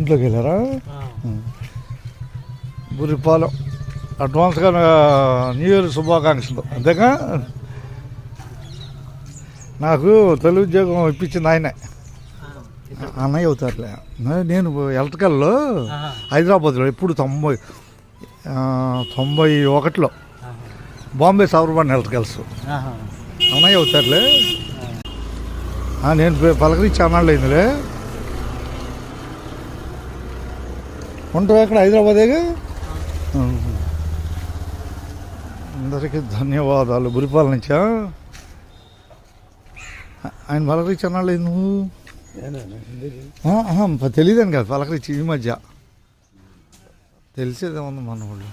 ఇంట్లోకి వెళ్ళారా? బుర్రిపాలెం అడ్వాన్స్గా న్యూ ఇయర్ శుభాకాంక్షలు. అంతేగా నాకు తొలి ఉద్యోగం ఇప్పించింది ఆయనే, అన్నయ్య అవుతారులే. నేను ఎలక్ట్రికల్లో హైదరాబాద్లో ఎప్పుడు 91లో బాంబే సబర్బన్ ఎలక్ట్రికల్స్ అన్నయ్య అవుతారులే. నేను పలకరించి అన్నాళ్ళు అయిందిలే. ఉంటావు ఎక్కడ? హైదరాబాదేగా. అందరికీ ధన్యవాదాలు. బురిపాల నుంచా? ఆయన పలకరించి అన్నాళ్ళు అయింది నువ్వు? తెలియదని కాదు, పలకరించి ఈ మధ్య తెలిసేదేముంది మన వాళ్ళు.